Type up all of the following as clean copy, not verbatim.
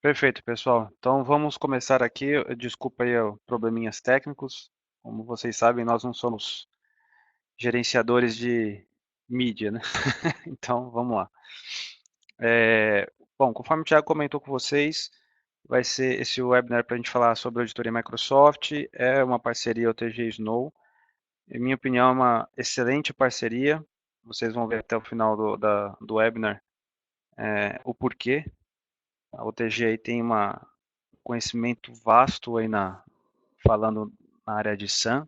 Perfeito, pessoal. Então vamos começar aqui. Desculpa aí os probleminhas técnicos. Como vocês sabem, nós não somos gerenciadores de mídia, né? Então vamos lá. Bom, conforme o Thiago comentou com vocês, vai ser esse webinar para a gente falar sobre a auditoria Microsoft. É uma parceria OTG Snow. Em minha opinião, é uma excelente parceria. Vocês vão ver até o final do webinar o porquê. A OTG aí tem um conhecimento vasto aí falando na área de SAM.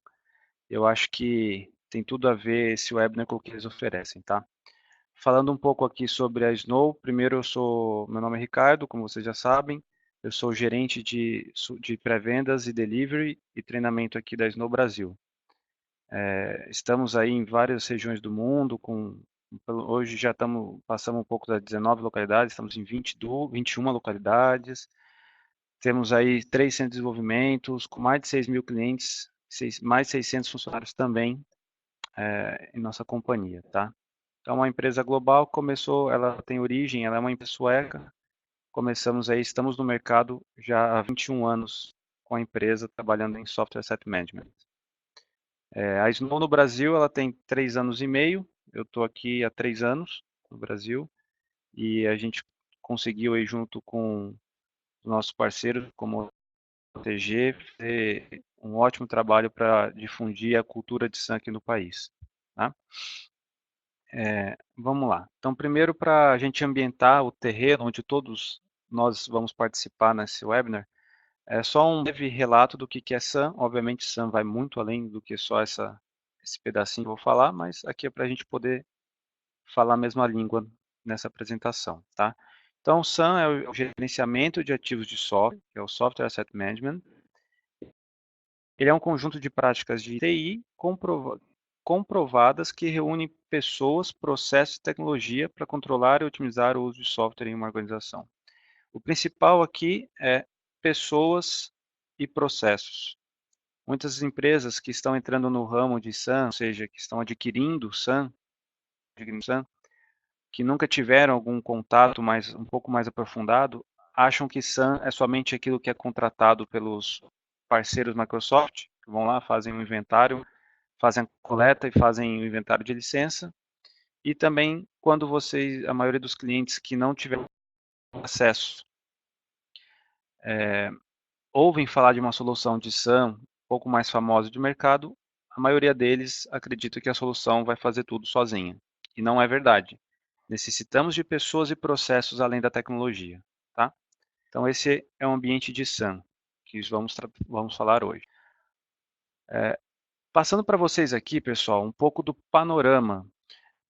Eu acho que tem tudo a ver esse webinar com o que eles oferecem, tá? Falando um pouco aqui sobre a Snow, primeiro meu nome é Ricardo, como vocês já sabem, eu sou gerente de pré-vendas e delivery e treinamento aqui da Snow Brasil. Estamos aí em várias regiões do mundo, hoje já passamos um pouco das 19 localidades, estamos em 21 localidades, temos aí 3 centros de desenvolvimento, com mais de 6 mil clientes, mais de 600 funcionários também em nossa companhia, tá? Então, uma empresa global começou, ela tem origem, ela é uma empresa sueca. Começamos aí, estamos no mercado já há 21 anos com a empresa trabalhando em software asset management. A Snow no Brasil, ela tem 3 anos e meio. Eu estou aqui há 3 anos no Brasil e a gente conseguiu aí junto com os nossos parceiros, como a TG, fazer um ótimo trabalho para difundir a cultura de SAM aqui no país. Tá? Vamos lá. Então, primeiro, para a gente ambientar o terreno onde todos nós vamos participar nesse webinar, é só um breve relato do que é SAM. Obviamente, SAM vai muito além do que só esse pedacinho que eu vou falar, mas aqui é para a gente poder falar a mesma língua nessa apresentação, tá? Então, SAM é o gerenciamento de ativos de software, que é o Software Asset Management. Ele é um conjunto de práticas de TI comprovadas que reúnem pessoas, processos e tecnologia para controlar e otimizar o uso de software em uma organização. O principal aqui é pessoas e processos. Muitas empresas que estão entrando no ramo de SAM, ou seja, que estão adquirindo SAM, que nunca tiveram algum contato um pouco mais aprofundado, acham que SAM é somente aquilo que é contratado pelos parceiros Microsoft, que vão lá, fazem um inventário, fazem a coleta e fazem o inventário de licença. E também quando a maioria dos clientes que não tiveram acesso, ouvem falar de uma solução de SAM um pouco mais famosa de mercado, a maioria deles acredita que a solução vai fazer tudo sozinha. E não é verdade. Necessitamos de pessoas e processos além da tecnologia, tá? Então esse é o ambiente de SAM que vamos falar hoje. Passando para vocês aqui, pessoal, um pouco do panorama.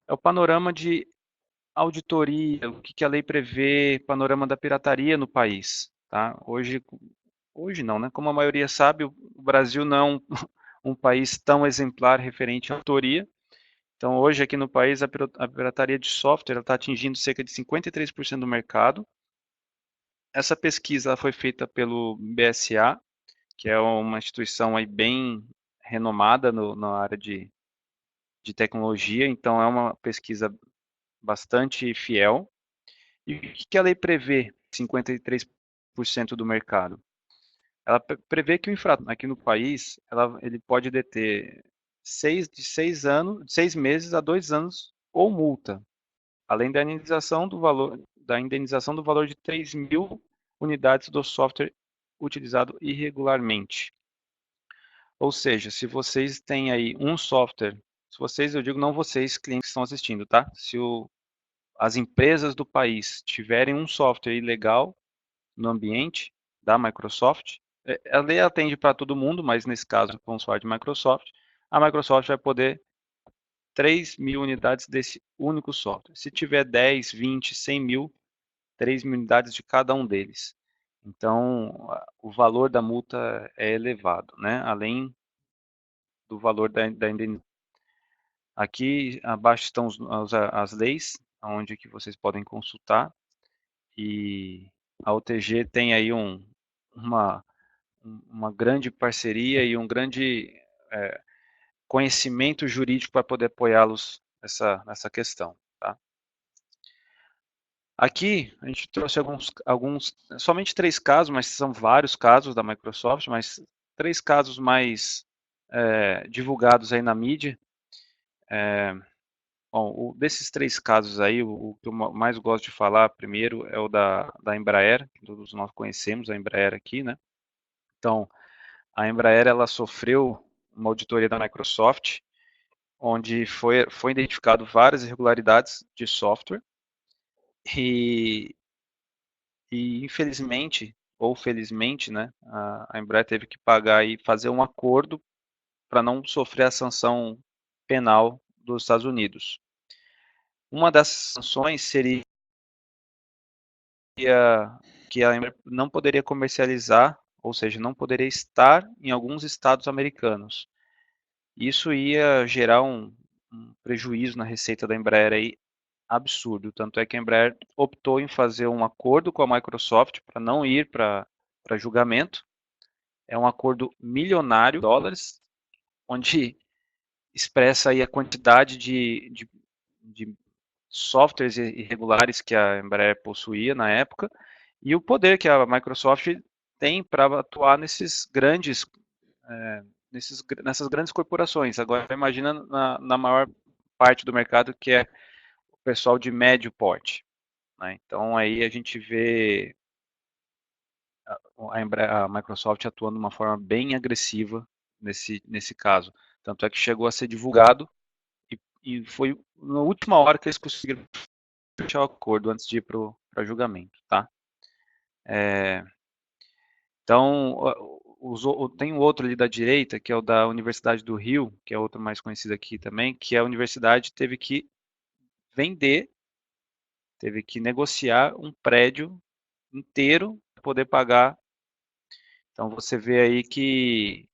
É o panorama de auditoria, o que a lei prevê, panorama da pirataria no país, tá? Hoje não, né? Como a maioria sabe, o Brasil não é um país tão exemplar referente à auditoria. Então, hoje aqui no país, a pirataria de software está atingindo cerca de 53% do mercado. Essa pesquisa foi feita pelo BSA, que é uma instituição aí bem renomada na área de tecnologia, então é uma pesquisa bastante fiel. E o que a lei prevê? 53% do mercado. Ela prevê que o infrator aqui no país, ele pode deter 6 meses a 2 anos ou multa, além da indenização do valor de 3 mil unidades do software utilizado irregularmente. Ou seja, se vocês têm aí um software, se vocês, eu digo não vocês, clientes que estão assistindo, tá? Se as empresas do país tiverem um software ilegal no ambiente da Microsoft, a lei atende para todo mundo, mas nesse caso, vamos falar de Microsoft, a Microsoft vai poder 3 mil unidades desse único software. Se tiver 10, 20, 100 mil, 3 mil unidades de cada um deles. Então, o valor da multa é elevado, né? Além do valor da indenização. Aqui abaixo estão as leis, onde que vocês podem consultar. E a OTG tem aí uma, uma grande parceria e um grande conhecimento jurídico para poder apoiá-los nessa questão. Tá? Aqui a gente trouxe somente 3 casos, mas são vários casos da Microsoft, mas 3 casos mais divulgados aí na mídia. Bom, desses 3 casos aí, o que eu mais gosto de falar primeiro é o da Embraer, que todos nós conhecemos a Embraer aqui, né? Então, a Embraer ela sofreu uma auditoria da Microsoft, onde foi identificado várias irregularidades de software e, e infelizmente ou felizmente, né, a Embraer teve que pagar e fazer um acordo para não sofrer a sanção penal dos Estados Unidos. Uma dessas sanções seria que a Embraer não poderia comercializar, ou seja, não poderia estar em alguns estados americanos. Isso ia gerar um prejuízo na receita da Embraer aí absurdo. Tanto é que a Embraer optou em fazer um acordo com a Microsoft para não ir para julgamento. É um acordo milionário de dólares, onde expressa aí a quantidade de softwares irregulares que a Embraer possuía na época e o poder que a Microsoft tem para atuar nessas grandes corporações. Agora imagina na maior parte do mercado que é o pessoal de médio porte. Né? Então aí a gente vê a Microsoft atuando de uma forma bem agressiva nesse caso. Tanto é que chegou a ser divulgado e foi na última hora que eles conseguiram fechar o acordo antes de ir para julgamento. Tá? Então, tem um outro ali da direita, que é o da Universidade do Rio, que é outro mais conhecido aqui também, que a universidade teve que vender, teve que negociar um prédio inteiro para poder pagar. Então, você vê aí que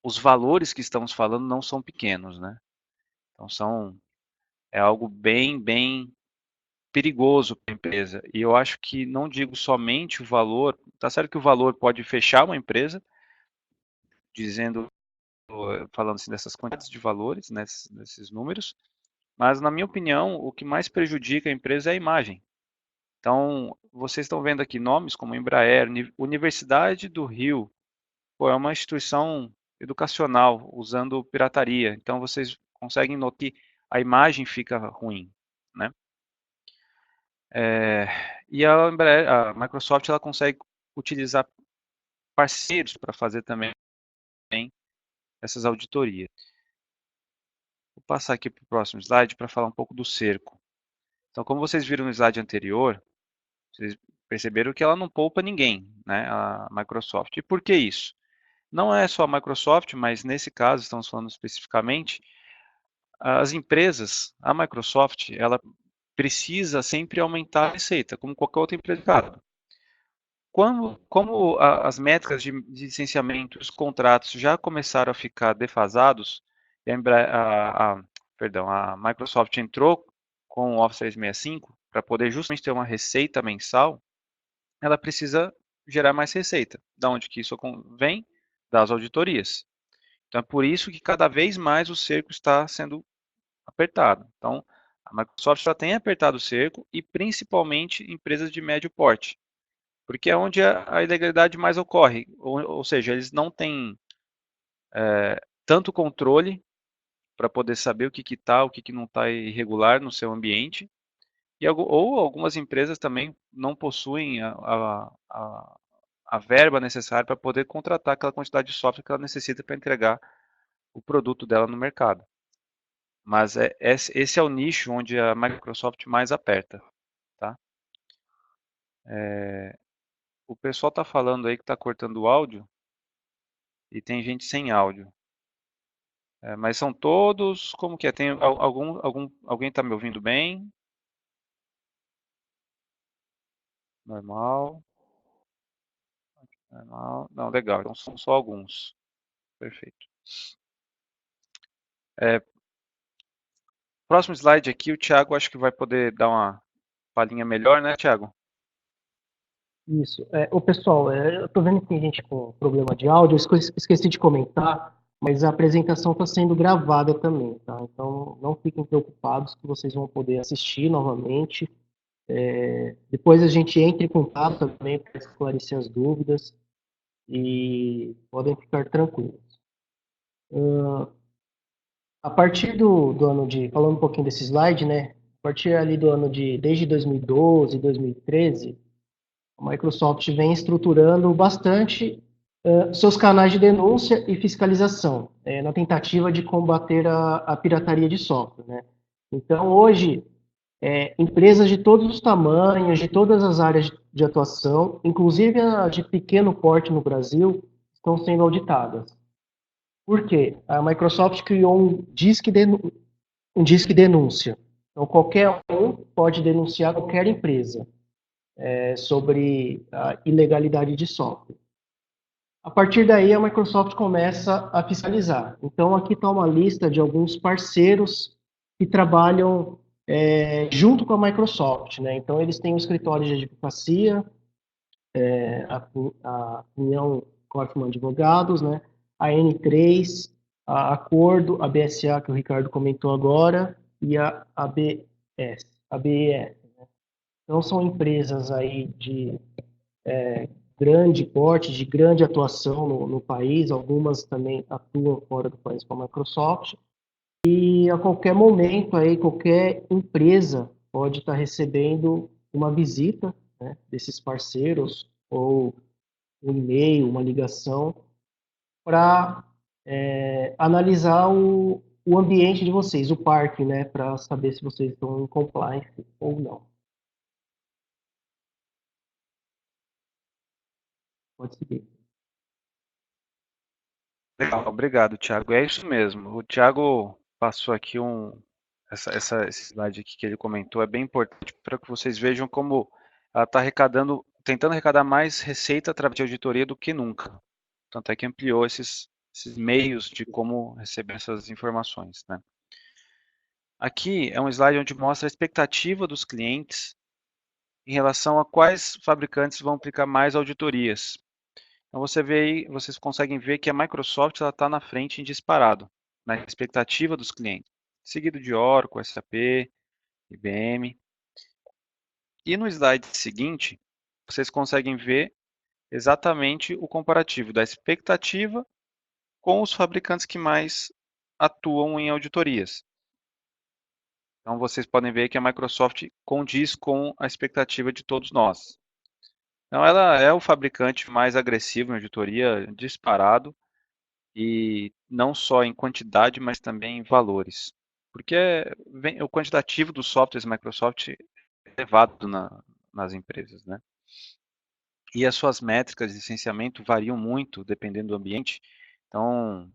os valores que estamos falando não são pequenos, né? Então, é algo bem perigoso para a empresa. E eu acho que não digo somente o valor, tá certo que o valor pode fechar uma empresa, dizendo falando assim dessas quantidades de valores, né, nesses números, mas na minha opinião, o que mais prejudica a empresa é a imagem. Então, vocês estão vendo aqui nomes como Embraer, Universidade do Rio, pô, é uma instituição educacional usando pirataria. Então, vocês conseguem notar que a imagem fica ruim, né? E a Microsoft ela consegue utilizar parceiros para fazer também essas auditorias. Vou passar aqui para o próximo slide para falar um pouco do cerco. Então, como vocês viram no slide anterior, vocês perceberam que ela não poupa ninguém, né, a Microsoft. E por que isso? Não é só a Microsoft, mas nesse caso, estamos falando especificamente, as empresas, a Microsoft, ela precisa sempre aumentar a receita, como qualquer outra empresa de mercado. Como as métricas de licenciamento, os contratos já começaram a ficar defasados, perdão, a Microsoft entrou com o Office 365 para poder justamente ter uma receita mensal, ela precisa gerar mais receita. Da onde que isso vem? Das auditorias. Então é por isso que cada vez mais o cerco está sendo apertado. Então a Microsoft já tem apertado o cerco e principalmente empresas de médio porte, porque é onde a ilegalidade mais ocorre. Ou seja, eles não têm tanto controle para poder saber o que está, o que não está irregular no seu ambiente, ou algumas empresas também não possuem a verba necessária para poder contratar aquela quantidade de software que ela necessita para entregar o produto dela no mercado. Mas esse é o nicho onde a Microsoft mais aperta. Tá? O pessoal está falando aí que está cortando o áudio e tem gente sem áudio. Mas são todos, como que é? Tem alguém está me ouvindo bem? Normal, normal. Não, legal. Então são só alguns. Perfeito. Próximo slide aqui, o Thiago acho que vai poder dar uma palhinha melhor, né, Thiago? Isso. Ô, pessoal, eu tô vendo que tem gente com problema de áudio, eu esqueci de comentar, mas a apresentação está sendo gravada também, tá? Então, não fiquem preocupados que vocês vão poder assistir novamente Depois a gente entra em contato também para esclarecer as dúvidas e podem ficar tranquilos. A partir do ano de, falando um pouquinho desse slide, né? A partir ali do ano de, desde 2012, 2013, a Microsoft vem estruturando bastante seus canais de denúncia e fiscalização, na tentativa de combater a pirataria de software, né? Então, hoje, empresas de todos os tamanhos, de todas as áreas de atuação, inclusive a de pequeno porte no Brasil, estão sendo auditadas. Por quê? A Microsoft criou um disque denúncia. Então, qualquer um pode denunciar qualquer empresa sobre a ilegalidade de software. A partir daí, a Microsoft começa a fiscalizar. Então, aqui está uma lista de alguns parceiros que trabalham junto com a Microsoft, né? Então, eles têm um escritório de advocacia, a União Corfman Advogados, né? A N3, a Acordo, a BSA, que o Ricardo comentou agora, e a ABS, a BES. Então, são empresas aí de grande porte, de grande atuação no país, algumas também atuam fora do país com a Microsoft, e a qualquer momento aí, qualquer empresa pode estar recebendo uma visita, né, desses parceiros, ou um e-mail, uma ligação, para analisar o ambiente de vocês, o parque, né, para saber se vocês estão em compliance ou não. Pode seguir. Legal, obrigado, Thiago. É isso mesmo. O Thiago passou aqui esse slide aqui que ele comentou, é bem importante para que vocês vejam como ela está tentando arrecadar mais receita através de auditoria do que nunca. Tanto é que ampliou esses meios de como receber essas informações, né? Aqui é um slide onde mostra a expectativa dos clientes em relação a quais fabricantes vão aplicar mais auditorias. Então vocês conseguem ver que a Microsoft está na frente em disparado, na expectativa dos clientes, seguido de Oracle, SAP, IBM. E no slide seguinte, vocês conseguem ver exatamente o comparativo da expectativa com os fabricantes que mais atuam em auditorias. Então vocês podem ver que a Microsoft condiz com a expectativa de todos nós. Então ela é o fabricante mais agressivo em auditoria, disparado, e não só em quantidade, mas também em valores. Porque o quantitativo dos softwares Microsoft é elevado nas empresas, né? E as suas métricas de licenciamento variam muito dependendo do ambiente. Então,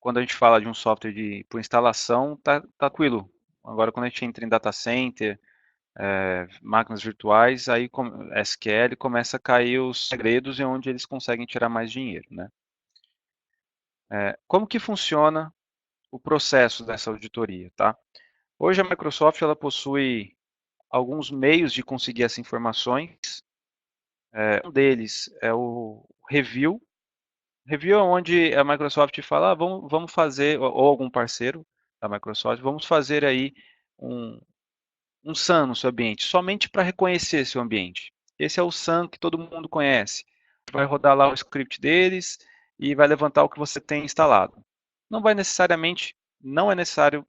quando a gente fala de um software por instalação, tá tranquilo. Agora, quando a gente entra em data center, máquinas virtuais, aí SQL começa a cair os segredos e onde eles conseguem tirar mais dinheiro, né? Como que funciona o processo dessa auditoria, tá? Hoje a Microsoft ela possui alguns meios de conseguir essas informações. Um deles é o review. Review é onde a Microsoft fala, vamos fazer, ou algum parceiro da Microsoft, vamos fazer aí um SAM no seu ambiente, somente para reconhecer seu ambiente. Esse é o SAM que todo mundo conhece. Vai rodar lá o script deles e vai levantar o que você tem instalado. Não é necessário,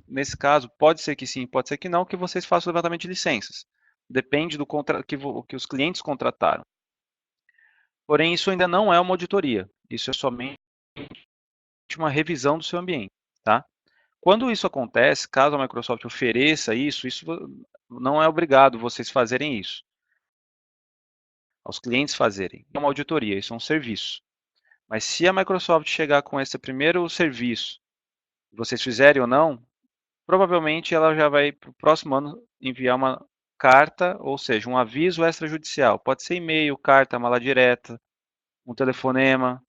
nesse caso, pode ser que sim, pode ser que não, que vocês façam o levantamento de licenças. Depende do que os clientes contrataram. Porém, isso ainda não é uma auditoria. Isso é somente uma revisão do seu ambiente, tá? Quando isso acontece, caso a Microsoft ofereça isso não é obrigado vocês fazerem isso. Aos clientes fazerem. É uma auditoria, isso é um serviço. Mas se a Microsoft chegar com esse primeiro serviço, vocês fizerem ou não, provavelmente ela já vai para o próximo ano enviar uma carta, ou seja, um aviso extrajudicial. Pode ser e-mail, carta, mala direta, um telefonema,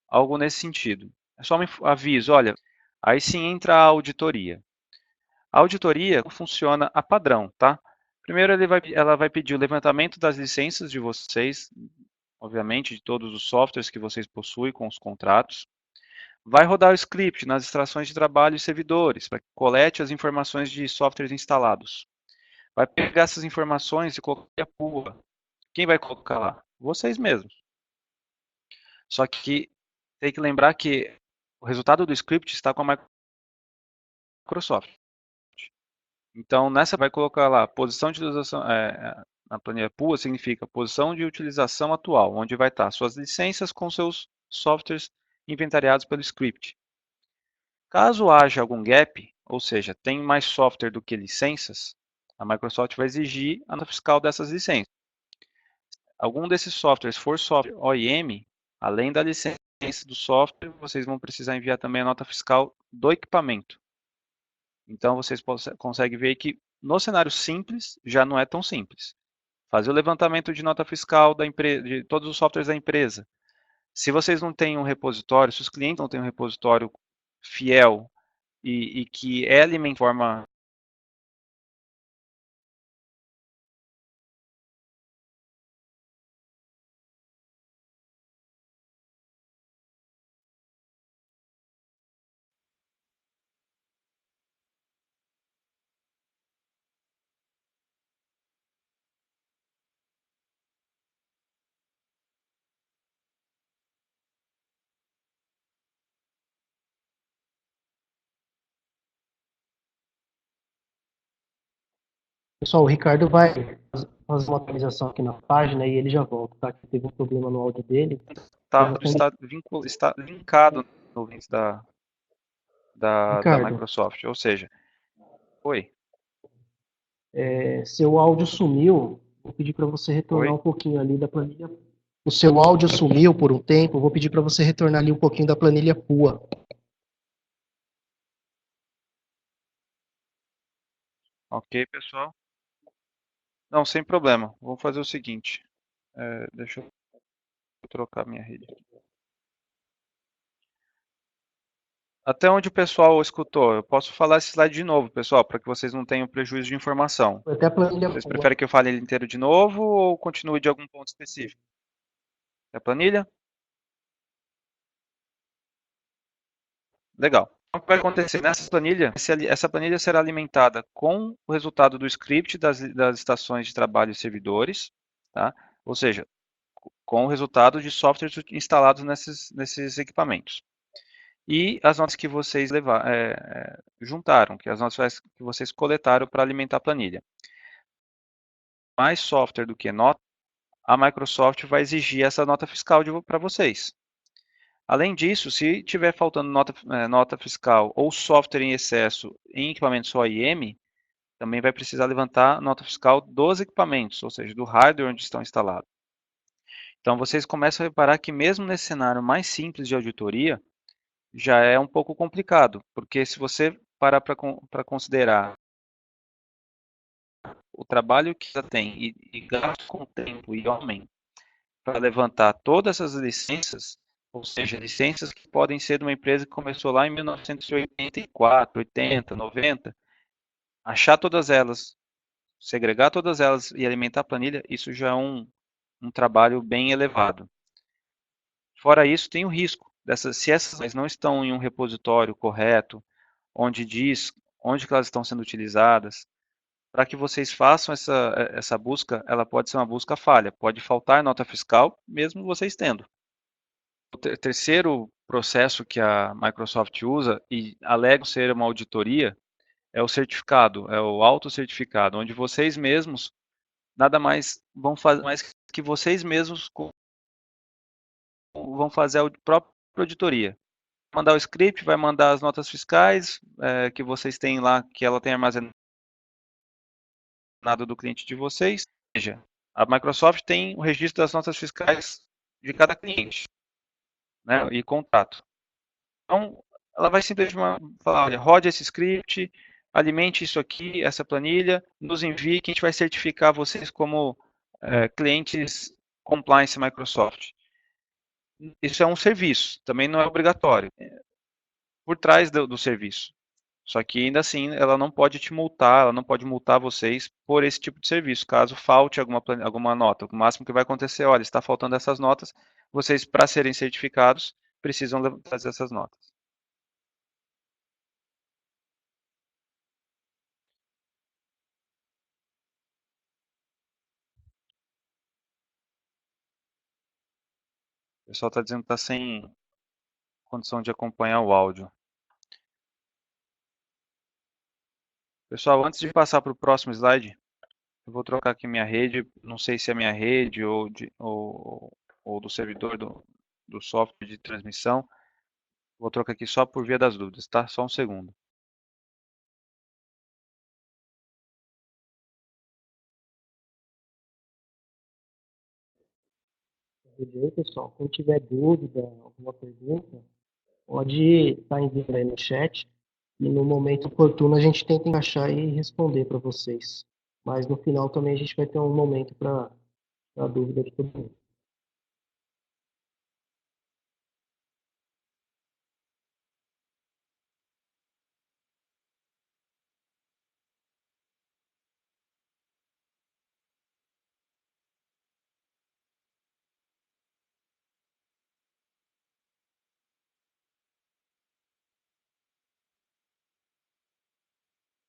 algo nesse sentido. É só um aviso, olha, aí sim entra a auditoria. A auditoria funciona a padrão, tá? Primeiro ela vai pedir o levantamento das licenças de vocês, obviamente, de todos os softwares que vocês possuem com os contratos. Vai rodar o script nas extrações de trabalho e servidores, para que colete as informações de softwares instalados. Vai pegar essas informações e colocar a PUA. Quem vai colocar lá? Vocês mesmos. Só que tem que lembrar que o resultado do script está com a Microsoft. Então, nessa vai colocar lá, posição de utilização, na planilha PUA significa posição de utilização atual, onde vai estar suas licenças com seus softwares inventariados pelo script. Caso haja algum gap, ou seja, tem mais software do que licenças, a Microsoft vai exigir a nota fiscal dessas licenças. Algum desses softwares for software OEM, além da licença do software, vocês vão precisar enviar também a nota fiscal do equipamento. Então, vocês conseguem ver que no cenário simples, já não é tão simples. Fazer o levantamento de nota fiscal de todos os softwares da empresa. Se vocês não têm um repositório, se os clientes não têm um repositório fiel e que é alimentado de forma Pessoal, o Ricardo vai fazer uma atualização aqui na página e ele já volta, tá? Que teve um problema no áudio dele. está linkado no link da Ricardo, Microsoft. Ou seja, oi, seu áudio sumiu. Vou pedir para você retornar oi, um pouquinho ali da planilha. O seu áudio sumiu por um tempo. Vou pedir para você retornar ali um pouquinho da planilha PUA. ok, pessoal? Não, sem problema. Vamos fazer o seguinte. Deixa eu trocar minha rede. Até onde o pessoal escutou? Eu posso falar esse slide de novo, pessoal, para que vocês não tenham prejuízo de informação. Foi até a planilha Vocês PUA. preferem que eu fale ele inteiro de novo ou continue de algum ponto específico? É a planilha? Legal. Então, o que vai acontecer nessa planilha? Essa planilha será alimentada com o resultado do script das estações de trabalho e servidores, tá? Ou seja, com o resultado de softwares instalados nesses equipamentos. E as notas que vocês juntaram, que as notas que vocês coletaram para alimentar a planilha. Mais software do que nota, a Microsoft vai exigir essa nota fiscal para vocês. Além disso, se tiver faltando nota fiscal ou software em excesso em equipamentos OEM, também vai precisar levantar nota fiscal dos equipamentos, ou seja, do hardware onde estão instalados. Então, vocês começam a reparar que mesmo nesse cenário mais simples de auditoria, já é um pouco complicado, porque se você parar para considerar o trabalho que já tem e gasto com tempo e homem para levantar todas essas licenças, ou seja, licenças que podem ser de uma empresa que começou lá em 1984, 80, 90, achar todas elas, segregar todas elas e alimentar a planilha, isso já é um trabalho bem elevado. Fora isso, tem o risco se essas não estão em um repositório correto, onde diz onde que elas estão sendo utilizadas, para que vocês façam essa busca, ela pode ser uma busca falha, pode faltar nota fiscal, mesmo vocês tendo. O terceiro processo que a Microsoft usa e alega ser uma auditoria é o certificado, é o autocertificado, onde vocês mesmos nada mais vão fazer mais que vocês mesmos vão fazer a própria auditoria. Mandar o script, vai mandar as notas fiscais que vocês têm lá, que ela tem armazenado do cliente de vocês. Ou seja, a Microsoft tem o registro das notas fiscais de cada cliente, né, e contrato. Então, ela vai simplesmente falar, olha, rode esse script, alimente isso aqui, essa planilha, nos envie que a gente vai certificar vocês como clientes compliance Microsoft. Isso é um serviço, também não é obrigatório, por trás do serviço. Só que ainda assim, ela não pode te multar, ela não pode multar vocês por esse tipo de serviço, caso falte alguma nota. O máximo que vai acontecer, olha, está faltando essas notas, vocês, para serem certificados, precisam trazer essas notas. O pessoal está dizendo que está sem condição de acompanhar o áudio. Pessoal, antes de passar para o próximo slide, eu vou trocar aqui minha rede. Não sei se é minha rede ou do servidor do software de transmissão. Vou trocar aqui só por via das dúvidas, tá? Só um segundo. Beleza, pessoal? Quem tiver dúvida, alguma pergunta, pode estar enviando aí no chat e no momento oportuno a gente tenta encaixar e responder para vocês. Mas no final também a gente vai ter um momento para a dúvida de todo mundo.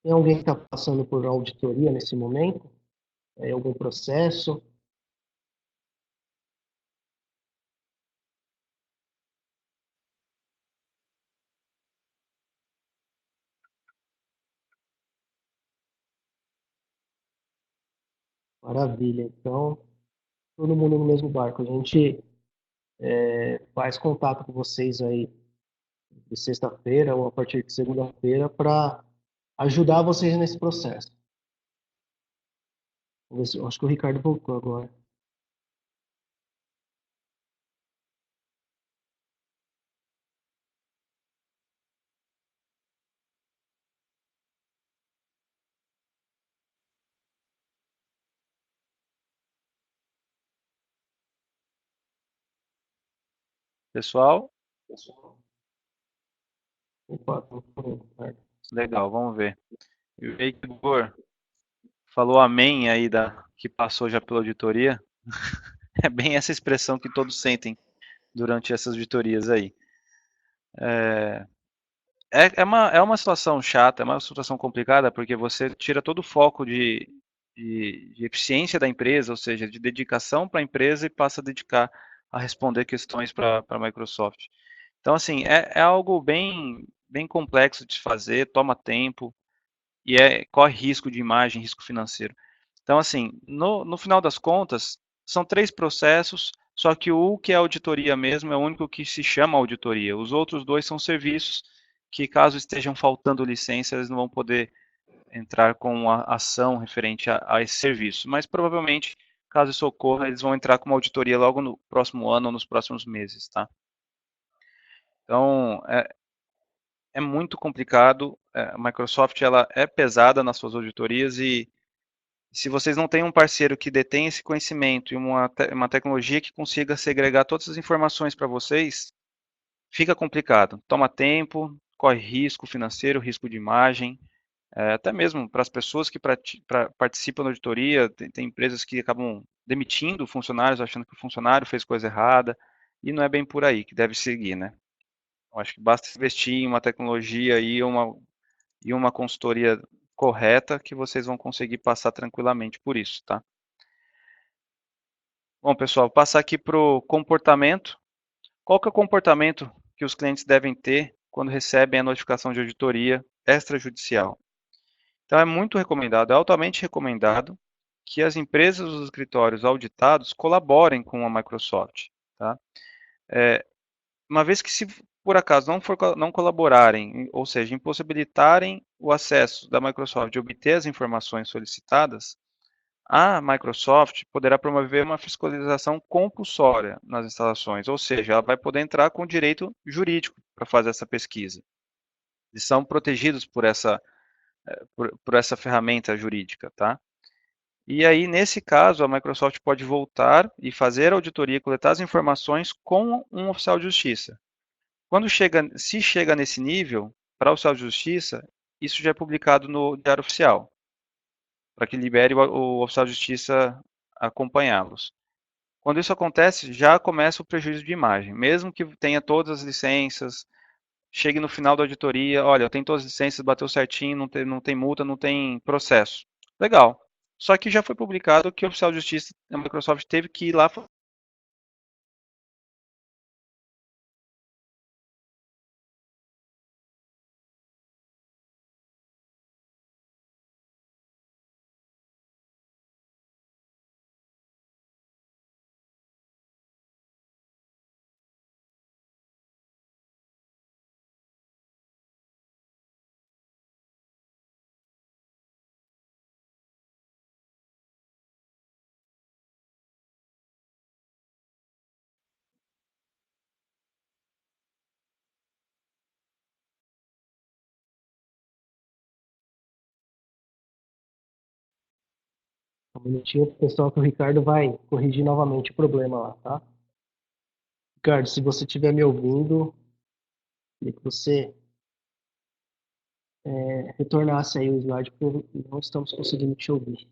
Tem alguém que está passando por auditoria nesse momento? Algum processo? Maravilha. Então, todo mundo no mesmo barco. A gente faz contato com vocês aí de sexta-feira ou a partir de segunda-feira para ajudar vocês nesse processo. Acho que o Ricardo voltou agora. Pessoal, Opa, tô falando, Ricardo. legal, vamos ver. E o Heitor falou amém aí que passou já pela auditoria. É bem essa expressão que todos sentem durante essas auditorias aí. É uma situação chata, é uma situação complicada, porque você tira todo o foco de eficiência da empresa, ou seja, de dedicação para a empresa e passa a dedicar a responder questões para a Microsoft. Então, assim, é algo bem complexo de se fazer, toma tempo e corre risco de imagem, risco financeiro. Então, assim, no final das contas, são 3 processos, só que o que é auditoria mesmo é o único que se chama auditoria. Os outros 2 são serviços que, caso estejam faltando licença, eles não vão poder entrar com uma ação referente a esse serviço. Mas provavelmente, caso isso ocorra, eles vão entrar com uma auditoria logo no próximo ano ou nos próximos meses, tá? Então, é muito complicado. A Microsoft ela é pesada nas suas auditorias e se vocês não têm um parceiro que detém esse conhecimento e uma tecnologia que consiga segregar todas as informações para vocês, fica complicado. Toma tempo, corre risco financeiro, risco de imagem, até mesmo para as pessoas que participam da auditoria, tem empresas que acabam demitindo funcionários achando que o funcionário fez coisa errada, e não é bem por aí que deve seguir, né? Eu acho que basta investir em uma tecnologia e uma consultoria correta que vocês vão conseguir passar tranquilamente por isso, tá? Bom, pessoal, passar aqui para o comportamento. Qual que é o comportamento que os clientes devem ter quando recebem a notificação de auditoria extrajudicial? Então, é muito recomendado, é altamente recomendado que as empresas dos escritórios auditados colaborem com a Microsoft, tá? Uma vez que, se por acaso não colaborarem, ou seja, impossibilitarem o acesso da Microsoft de obter as informações solicitadas, a Microsoft poderá promover uma fiscalização compulsória nas instalações, ou seja, ela vai poder entrar com direito jurídico para fazer essa pesquisa. Eles são protegidos por essa ferramenta jurídica, tá? E aí, nesse caso, a Microsoft pode voltar e fazer a auditoria e coletar as informações com um oficial de justiça. Se chega nesse nível, para o oficial de justiça, isso já é publicado no Diário Oficial, para que libere o oficial de justiça acompanhá-los. Quando isso acontece, já começa o prejuízo de imagem. Mesmo que tenha todas as licenças, chegue no final da auditoria, olha, eu tenho todas as licenças, bateu certinho, não tem multa, não tem processo. Legal. Só que já foi publicado que o oficial de justiça da Microsoft teve que ir lá Um minutinho, pessoal, que o Ricardo vai corrigir novamente o problema lá, tá? Ricardo, se você estiver me ouvindo, queria que você retornasse aí o slide, porque não estamos conseguindo te ouvir.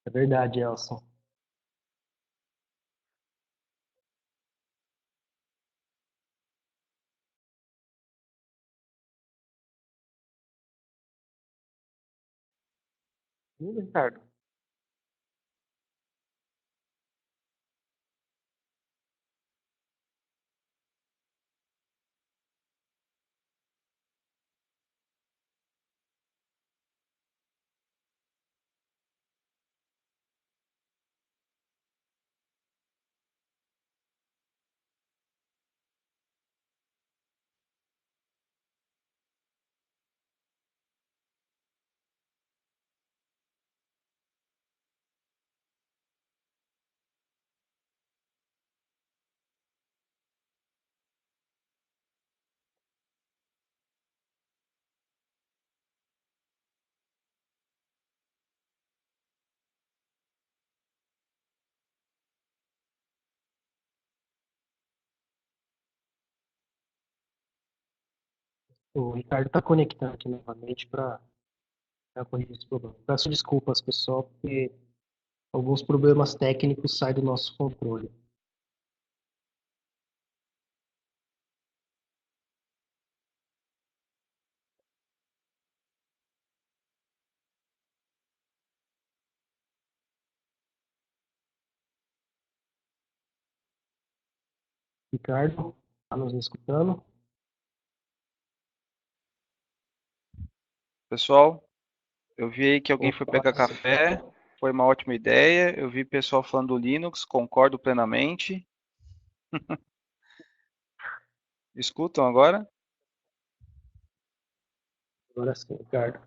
É verdade, Elson. Ricardo. O Ricardo está conectando aqui novamente para corrigir esse problema. Peço desculpas, pessoal, porque alguns problemas técnicos saem do nosso controle. Ricardo, está nos escutando? Pessoal, eu vi aí que alguém foi Opa, pegar café, foi uma ótima ideia. Eu vi pessoal falando do Linux, concordo plenamente. Escutam agora? agora sim, Ricardo.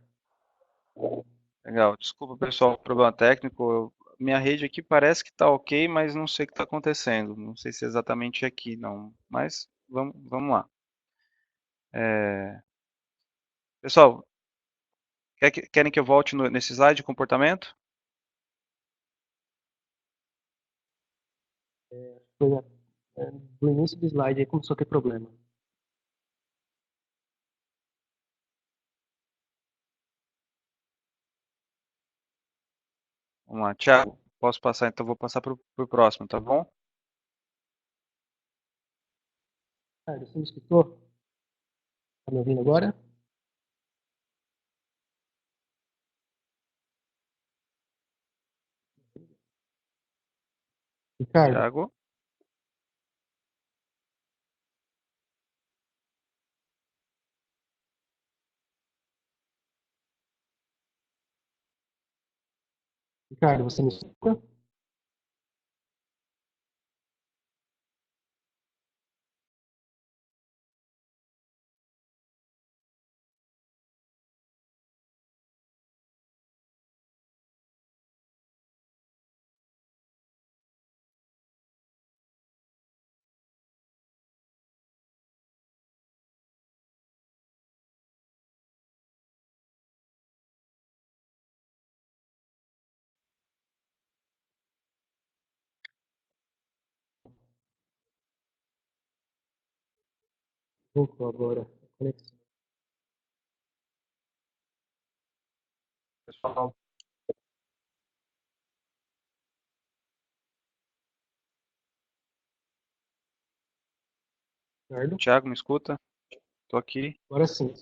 Legal. Desculpa, pessoal, problema técnico. Minha rede aqui parece que está ok, mas não sei o que está acontecendo. Não sei se é exatamente aqui, não. Mas vamos lá. Pessoal, querem que eu volte nesse slide de comportamento? Foi, no início do slide aí começou a ter problema. Vamos lá. Thiago, posso passar? Então vou passar para o próximo, tá bom? Ricardo, você me escutou? Está me ouvindo agora? Ricardo, Thiago, Ricardo, você me escuta? Voltou agora. Conexão. pessoal. Ricardo, Thiago, me escuta? Estou aqui. agora sim.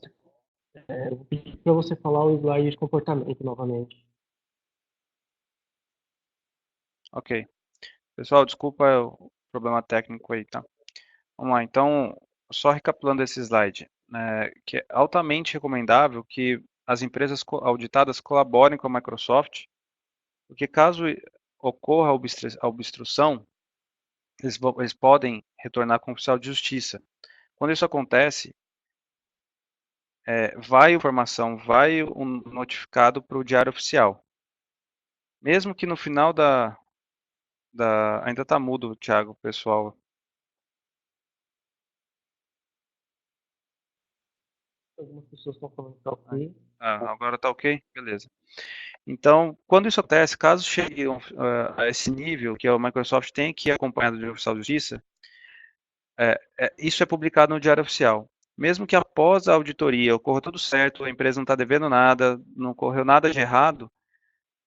Eu vou pedir para você falar o slide de comportamento novamente. Ok. Pessoal, desculpa o problema técnico aí, tá? Vamos lá. Então, só recapitulando esse slide, né, que é altamente recomendável que as empresas auditadas colaborem com a Microsoft, porque caso ocorra a obstrução, eles podem retornar com o oficial de justiça. Quando isso acontece, vai informação, vai um notificado para o diário oficial. Mesmo que no final ainda está mudo, Thiago, pessoal. Algumas pessoas estão falando que tá ok. Agora está ok? Beleza. Então, quando isso acontece, caso chegue a esse nível que a Microsoft tem que ir acompanhado de oficial de justiça, isso é publicado no Diário Oficial. Mesmo que após a auditoria ocorra tudo certo, a empresa não está devendo nada, não ocorreu nada de errado,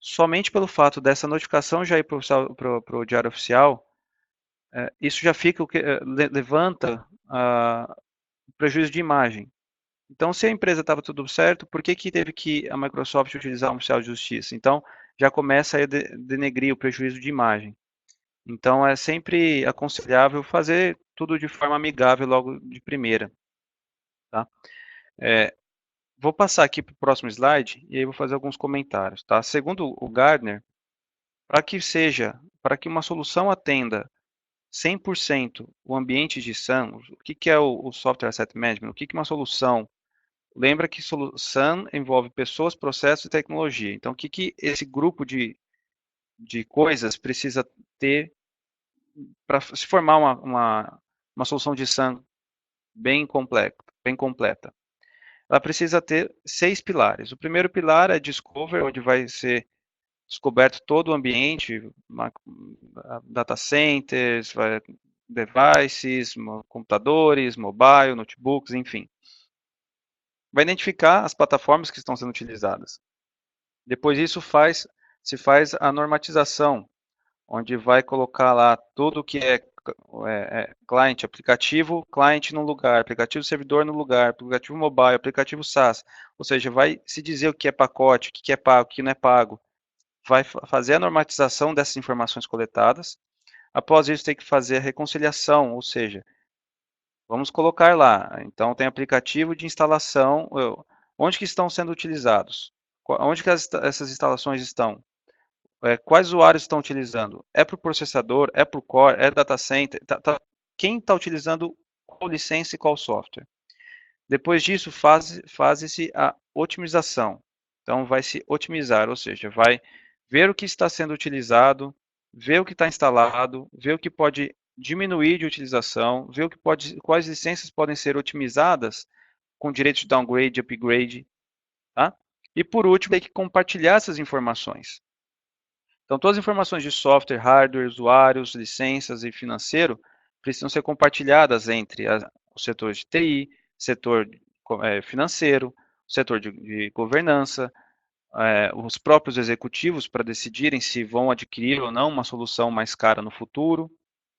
somente pelo fato dessa notificação já ir para o Diário Oficial, isso já fica levanta o prejuízo de imagem. Então, se a empresa estava tudo certo, por que teve que a Microsoft utilizar um oficial de justiça? Então, já começa a denegrir o prejuízo de imagem. Então, é sempre aconselhável fazer tudo de forma amigável logo de primeira. Tá? Vou passar aqui para o próximo slide e aí vou fazer alguns comentários. Tá? Segundo o Gartner, para que uma solução atenda 100% o ambiente de SAM, o que é o Software Asset Management? O que é uma solução? Lembra que SAM envolve pessoas, processos e tecnologia. Então, o que esse grupo de coisas precisa ter para se formar uma solução de SAM bem completa? Ela precisa ter 6 pilares. O primeiro pilar é Discover, onde vai ser descoberto todo o ambiente, data centers, devices, computadores, mobile, notebooks, enfim. Vai identificar as plataformas que estão sendo utilizadas. Depois disso se faz a normatização, onde vai colocar lá tudo que é cliente, aplicativo, cliente no lugar, aplicativo servidor no lugar, aplicativo mobile, aplicativo SaaS. Ou seja, vai se dizer o que é pacote, o que é pago, o que não é pago. Vai fazer a normatização dessas informações coletadas. Após isso, tem que fazer a reconciliação, ou seja, vamos colocar lá. Então, tem aplicativo de instalação. Onde que estão sendo utilizados? Onde que essas instalações estão? Quais usuários estão utilizando? É para o processador? É para o core? É data center? Quem está utilizando qual licença e qual software? Depois disso, faz-se a otimização. Então, vai se otimizar, ou seja, vai ver o que está sendo utilizado, ver o que está instalado, ver o que pode diminuir de utilização, ver quais licenças podem ser otimizadas com direito de downgrade, upgrade, tá? E por último, tem que compartilhar essas informações. Então, todas as informações de software, hardware, usuários, licenças e financeiro precisam ser compartilhadas entre o setor de TI, setor financeiro, o setor de governança, os próprios executivos para decidirem se vão adquirir ou não uma solução mais cara no futuro.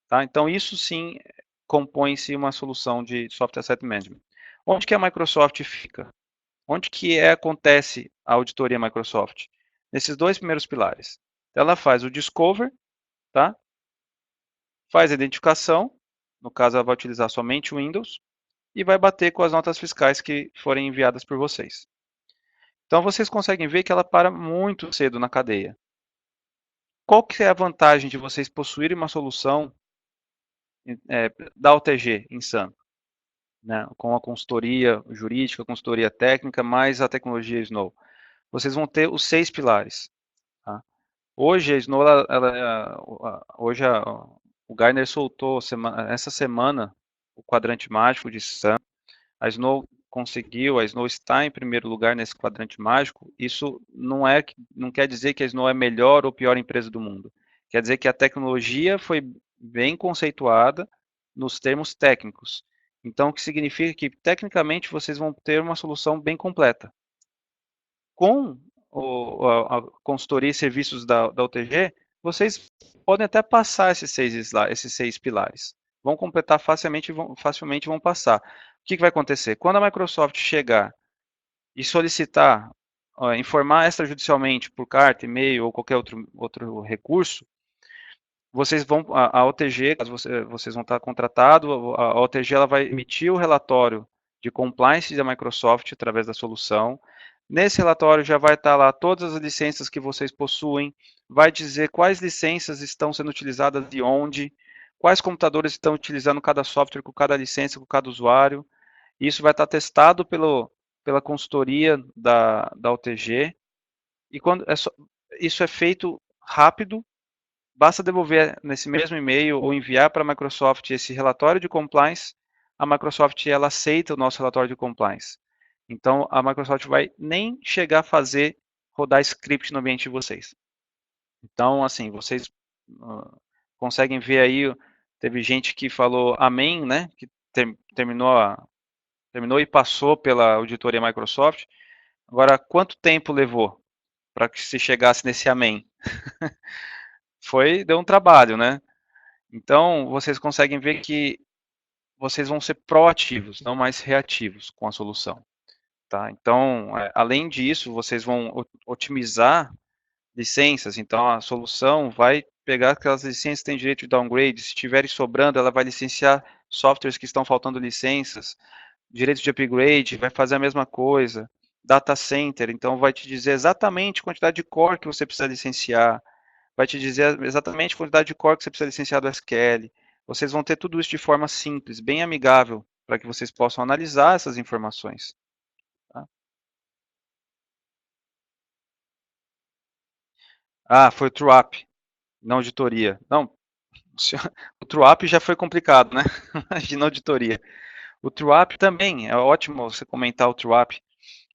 Tá? Então, isso sim compõe-se uma solução de Software Asset Management. Onde que a Microsoft fica? Onde que acontece a auditoria Microsoft? Nesses dois primeiros pilares. Ela faz o Discover, tá? Faz a identificação, no caso ela vai utilizar somente o Windows, e vai bater com as notas fiscais que forem enviadas por vocês. Então vocês conseguem ver que ela para muito cedo na cadeia. Qual que é a vantagem de vocês possuírem uma solução da OTG em SAM? Né? Com a consultoria jurídica, consultoria técnica, mais a tecnologia Snow. Vocês vão ter os 6 pilares. Tá? Hoje a Snow, hoje o Gartner soltou essa semana o quadrante mágico de SAM. A Snow conseguiu, a Snow está em primeiro lugar nesse quadrante mágico. Isso não quer dizer que a Snow é a melhor ou pior empresa do mundo. Quer dizer que a tecnologia foi bem conceituada nos termos técnicos. Então, o que significa que tecnicamente vocês vão ter uma solução bem completa. Com a consultoria e serviços da UTG, vocês podem até passar esses seis pilares. Vão completar facilmente vão passar. O que vai acontecer? Quando a Microsoft chegar e solicitar, informar extrajudicialmente por carta, e-mail ou qualquer outro recurso, a OTG, caso vocês vão estar contratados, a OTG ela vai emitir o relatório de compliance da Microsoft através da solução. Nesse relatório já vai estar lá todas as licenças que vocês possuem, vai dizer quais licenças estão sendo utilizadas de onde, quais computadores estão utilizando cada software, com cada licença, com cada usuário. Isso vai estar testado pela consultoria da OTG. E quando isso é feito rápido, basta devolver nesse mesmo e-mail ou enviar para a Microsoft esse relatório de compliance. A Microsoft ela aceita o nosso relatório de compliance. Então a Microsoft vai nem chegar a fazer rodar script no ambiente de vocês. Então, assim, vocês conseguem ver aí, teve gente que falou amém, né? Que terminou e passou pela auditoria Microsoft. Agora, quanto tempo levou para que se chegasse nesse amém? Deu um trabalho, né? Então, vocês conseguem ver que vocês vão ser proativos, não mais reativos com a solução. Tá? Então, além disso, vocês vão otimizar licenças. Então, a solução vai pegar aquelas licenças que têm direito de downgrade. Se estiverem sobrando, ela vai licenciar softwares que estão faltando licenças. Direito de upgrade, vai fazer a mesma coisa. Data center, então vai te dizer exatamente a quantidade de core que você precisa licenciar. Vai te dizer exatamente a quantidade de core que você precisa licenciar do SQL. Vocês vão ter tudo isso de forma simples, bem amigável, para que vocês possam analisar essas informações. Tá? Ah, foi o TrueUp, na auditoria. Não, o TrueUp já foi complicado, né? Imagina a auditoria. O TrueUp também, é ótimo você comentar o TrueUp,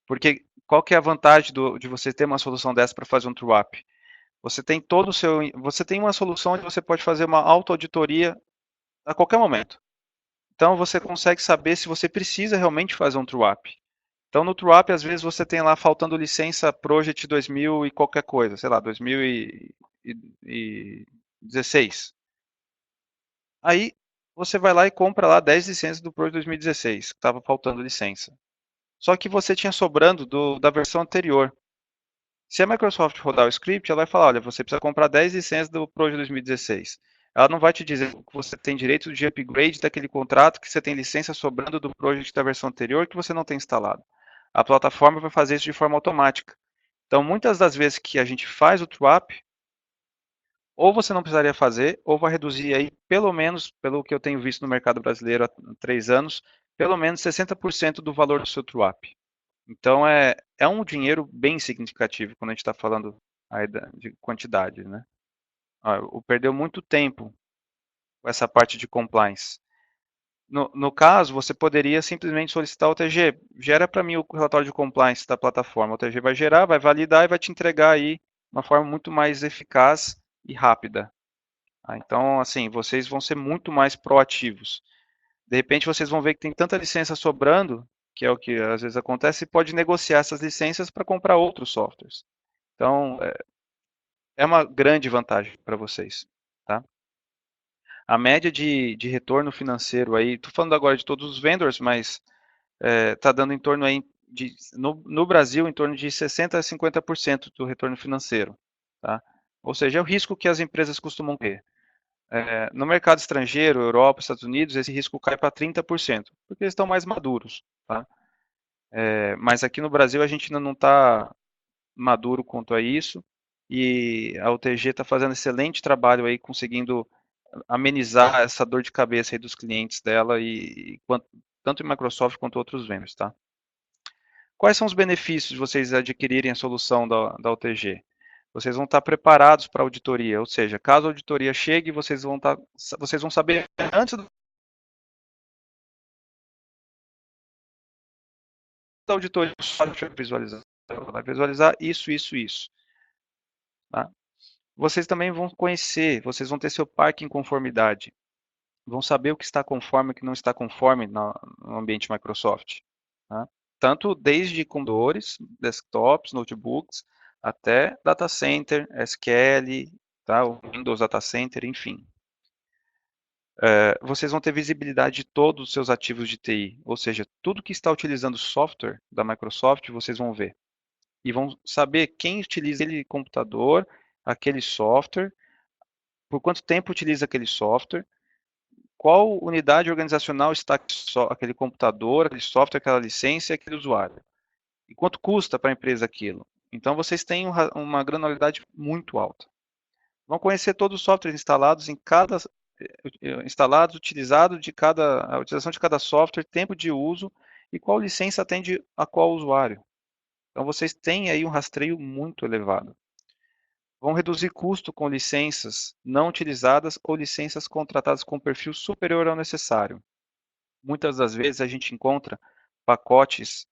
porque qual que é a vantagem de você ter uma solução dessa para fazer um TrueUp? Você tem uma solução onde você pode fazer uma auto-auditoria a qualquer momento. Então você consegue saber se você precisa realmente fazer um TrueUp. Então no TrueUp, às vezes você tem lá faltando licença Project 2000 e qualquer coisa, sei lá, 2016. Aí você vai lá e compra lá 10 licenças do Project 2016, que estava faltando licença. Só que você tinha sobrando da versão anterior. Se a Microsoft rodar o script, ela vai falar, olha, você precisa comprar 10 licenças do Project 2016. Ela não vai te dizer que você tem direito de upgrade daquele contrato, que você tem licença sobrando do Project da versão anterior que você não tem instalado. A plataforma vai fazer isso de forma automática. Então, muitas das vezes que a gente faz o TrueUp, ou você não precisaria fazer, ou vai reduzir aí, pelo menos, pelo que eu tenho visto no mercado brasileiro há 3 anos, pelo menos 60% do valor do seu TrueUp. Então é um dinheiro bem significativo quando a gente está falando aí de quantidade, né? Perdeu muito tempo com essa parte de compliance. No caso, você poderia simplesmente solicitar o TG. Gera para mim o relatório de compliance da plataforma. O TG vai gerar, vai validar e vai te entregar aí uma forma muito mais eficaz e rápida. Então, assim, vocês vão ser muito mais proativos. De repente, vocês vão ver que tem tanta licença sobrando, que é o que às vezes acontece, e pode negociar essas licenças para comprar outros softwares. Então, é uma grande vantagem para vocês. Tá? A média de retorno financeiro aí, estou falando agora de todos os vendors, mas está dando em torno aí no Brasil em torno de 60 a 50% do retorno financeiro. Tá? Ou seja, é o risco que as empresas costumam ter. No mercado estrangeiro, Europa, Estados Unidos, esse risco cai para 30%, porque eles estão mais maduros. Tá? Mas aqui no Brasil a gente ainda não está maduro quanto a isso, e a UTG está fazendo excelente trabalho aí, conseguindo amenizar essa dor de cabeça aí dos clientes dela, tanto em Microsoft quanto outros vendors. Tá? Quais são os benefícios de vocês adquirirem a solução da UTG? Vocês vão estar preparados para a auditoria, ou seja, caso a auditoria chegue, vocês vão saber antes da auditoria o software visualizar. Vai visualizar isso, isso, isso. Tá? Vocês também vão conhecer, vocês vão ter seu parque em conformidade. Vão saber o que está conforme e o que não está conforme no ambiente Microsoft. Tá? Tanto desde computadores, desktops, notebooks, até data center, SQL, tá? O Windows Data Center, enfim. Vocês vão ter visibilidade de todos os seus ativos de TI, ou seja, tudo que está utilizando software da Microsoft, vocês vão ver. E vão saber quem utiliza aquele computador, aquele software, por quanto tempo utiliza aquele software, qual unidade organizacional está aquele computador, aquele software, aquela licença e aquele usuário. E quanto custa para a empresa aquilo. Então vocês têm uma granularidade muito alta. Vão conhecer todos os softwares instalados em cada instalados, utilizado a utilização de cada software, tempo de uso e qual licença atende a qual usuário. Então vocês têm aí um rastreio muito elevado. Vão reduzir custo com licenças não utilizadas ou licenças contratadas com perfil superior ao necessário. Muitas das vezes a gente encontra pacotes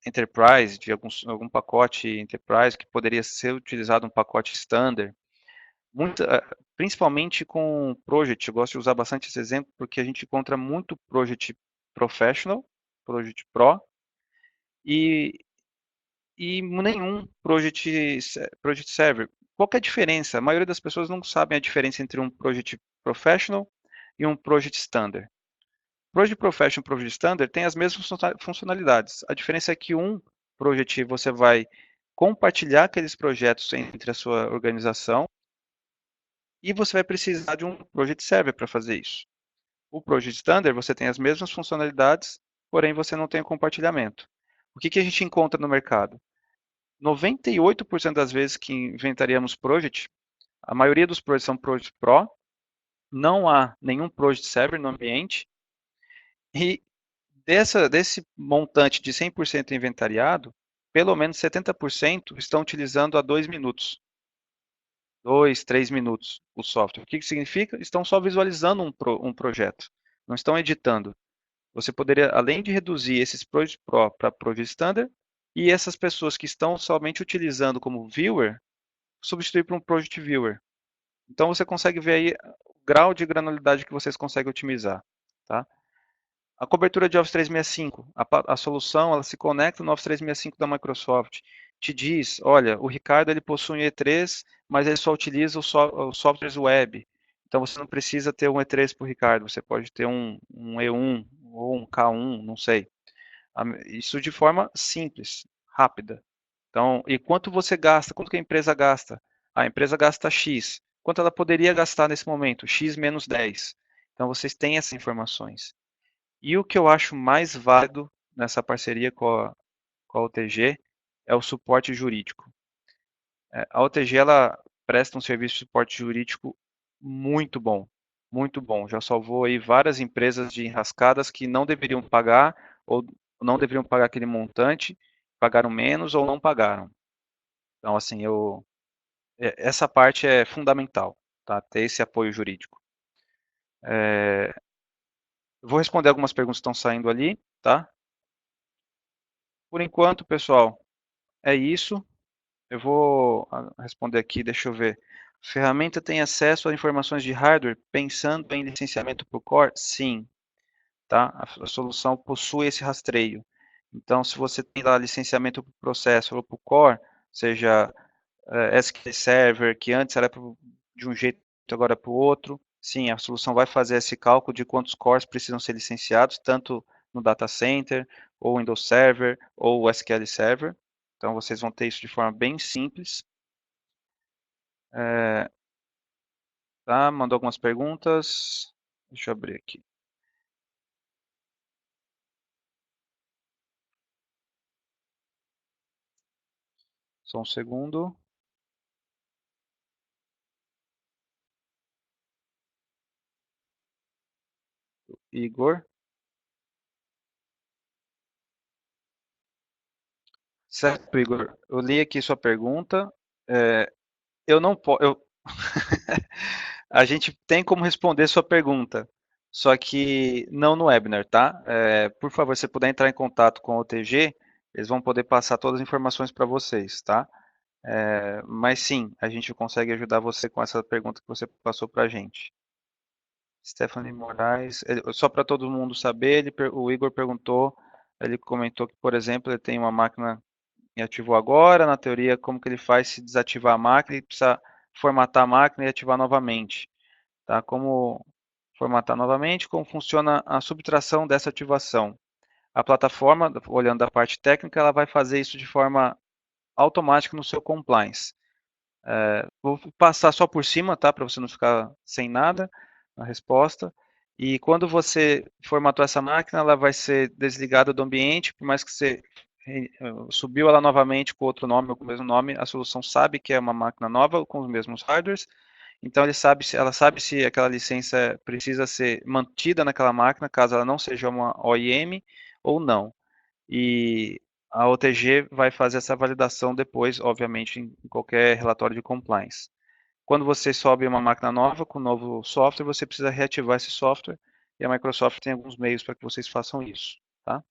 Enterprise, de algum pacote Enterprise que poderia ser utilizado um pacote Standard, principalmente com Project. Eu gosto de usar bastante esse exemplo porque a gente encontra muito Project Professional, Project Pro, e nenhum Project Server. Qual que é a diferença? A maioria das pessoas não sabem a diferença entre um Project Professional e um Project Standard. Project Professional e Project Standard têm as mesmas funcionalidades. A diferença é que um Project você vai compartilhar aqueles projetos entre a sua organização e você vai precisar de um Project Server para fazer isso. O Project Standard você tem as mesmas funcionalidades, porém você não tem o compartilhamento. O que a gente encontra no mercado? 98% das vezes que inventaríamos Project, a maioria dos projects são Project Pro, não há nenhum Project Server no ambiente, e desse montante de 100% inventariado, pelo menos 70% estão utilizando a 2 minutos. 2, 3 minutos o software. O que significa? Estão só visualizando um projeto, não estão editando. Você poderia, além de reduzir esses Project Pro para Project Standard, e essas pessoas que estão somente utilizando como viewer, substituir por um Project Viewer. Então você consegue ver aí o grau de granularidade que vocês conseguem otimizar. Tá? A cobertura de Office 365, a solução ela se conecta no Office 365 da Microsoft, te diz, olha, o Ricardo ele possui um E3, mas ele só utiliza os softwares web. Então você não precisa ter um E3 para o Ricardo, você pode ter um E1 ou um K1, não sei. Isso de forma simples, rápida. Então, e quanto você gasta? Quanto que a empresa gasta? A empresa gasta X. Quanto ela poderia gastar nesse momento? X menos 10. Então, vocês têm essas informações. E o que eu acho mais válido nessa parceria com a OTG é o suporte jurídico. A OTG ela presta um serviço de suporte jurídico muito bom, muito bom. Já salvou aí várias empresas de enrascadas que não deveriam pagar ou não deveriam pagar aquele montante, pagaram menos ou não pagaram. Então, assim, essa parte é fundamental, tá? Ter esse apoio jurídico. Vou responder algumas perguntas que estão saindo ali, tá? Por enquanto, pessoal, é isso. Eu vou responder aqui, deixa eu ver. A ferramenta tem acesso a informações de hardware pensando em licenciamento por core? Sim, tá? A solução possui esse rastreio. Então, se você tem lá licenciamento por processo ou por core, seja SQL Server, que antes era de um jeito, agora para o outro, sim, a solução vai fazer esse cálculo de quantos cores precisam ser licenciados, tanto no Data Center, ou Windows Server, ou SQL Server. Então, vocês vão ter isso de forma bem simples. Tá, mandou algumas perguntas. Deixa eu abrir aqui. Só um segundo. Igor. Certo, Igor. Eu li aqui sua pergunta. Eu não posso. A gente tem como responder sua pergunta, só que não no webinar, tá? Por favor, se puder entrar em contato com a OTG, eles vão poder passar todas as informações para vocês, tá? Mas sim, a gente consegue ajudar você com essa pergunta que você passou para a gente. Stephanie Moraes, só para todo mundo saber, o Igor perguntou, ele comentou que, por exemplo, ele tem uma máquina e ativou agora, na teoria, como que ele faz se desativar a máquina e precisa formatar a máquina e ativar novamente. Tá? Como formatar novamente, como funciona a subtração dessa ativação. A plataforma, olhando da parte técnica, ela vai fazer isso de forma automática no seu compliance. Vou passar só por cima, tá? Para você não ficar sem nada na resposta. E quando você formatou essa máquina, ela vai ser desligada do ambiente, por mais que você subiu ela novamente com outro nome ou com o mesmo nome, a solução sabe que é uma máquina nova com os mesmos hardwares Então ela sabe se aquela licença precisa ser mantida naquela máquina, caso ela não seja uma OEM ou não. E a OTG vai fazer essa validação depois, obviamente, em qualquer relatório de compliance. Quando você sobe uma máquina nova com um novo software, você precisa reativar esse software e a Microsoft tem alguns meios para que vocês façam isso. Tá?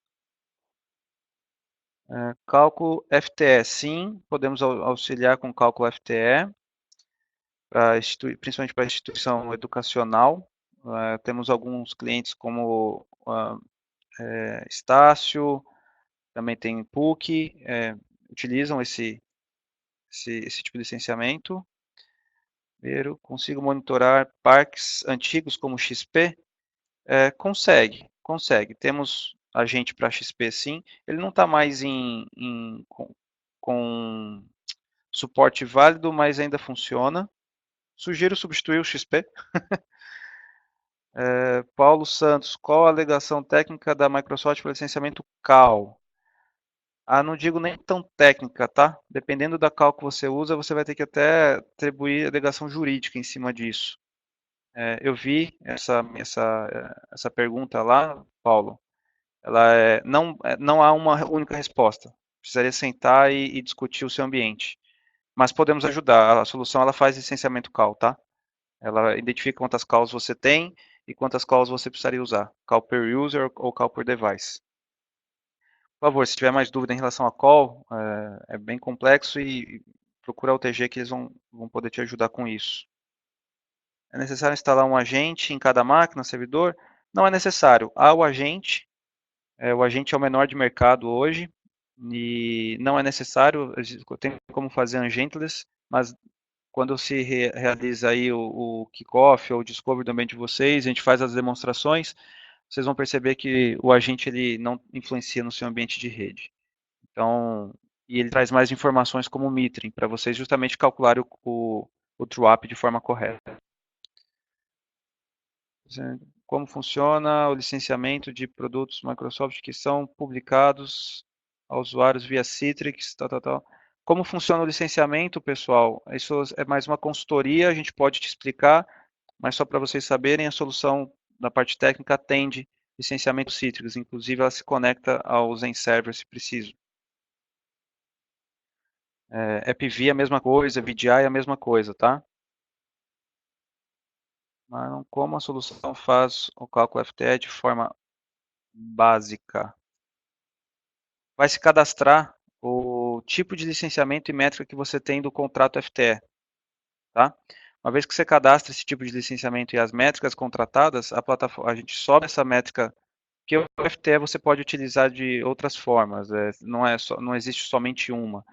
Cálculo FTE, sim, podemos auxiliar com cálculo FTE, principalmente para instituição educacional. Temos alguns clientes como Estácio, também tem PUC, utilizam esse tipo de licenciamento. Primeiro, consigo monitorar parques antigos como XP? Consegue. Temos agente para XP sim. Ele não está mais com suporte válido, mas ainda funciona. Sugiro substituir o XP. Paulo Santos, qual a alegação técnica da Microsoft para licenciamento CAL? Não digo nem tão técnica, tá? Dependendo da CAL que você usa, você vai ter que até atribuir alegação jurídica em cima disso. Eu vi essa pergunta lá, Paulo. Não há uma única resposta. Precisaria sentar e discutir o seu ambiente. Mas podemos ajudar. A solução ela faz licenciamento CAL, tá? Ela identifica quantas calls você tem e quantas calls você precisaria usar. Call per user ou call per device. Por favor, se tiver mais dúvida em relação a call, é bem complexo e procura o TG que eles vão poder te ajudar com isso. É necessário instalar um agente em cada máquina, servidor? Não é necessário. Há o agente é o menor de mercado hoje e não é necessário, tem como fazer agentless, mas quando se realiza aí o kickoff ou o discovery do ambiente de vocês, a gente faz as demonstrações, vocês vão perceber que o agente ele não influencia no seu ambiente de rede. Então, e ele traz mais informações como o metering, para vocês justamente calcularem o true-up de forma correta. Como funciona o licenciamento de produtos Microsoft que são publicados a usuários via Citrix, tal, tal, tal. Como funciona o licenciamento, pessoal? Isso é mais uma consultoria, a gente pode te explicar, mas só para vocês saberem, a solução da parte técnica atende licenciamento Citrix, inclusive ela se conecta ao Zen Server se preciso. AppV é a mesma coisa, VDI é a mesma coisa, tá? Mas como a solução faz o cálculo FTE de forma básica? Vai se cadastrar o tipo de licenciamento e métrica que você tem do contrato FTE, tá? Uma vez que você cadastra esse tipo de licenciamento e as métricas contratadas, a gente sobe essa métrica, que o FTE você pode utilizar de outras formas, não existe somente uma.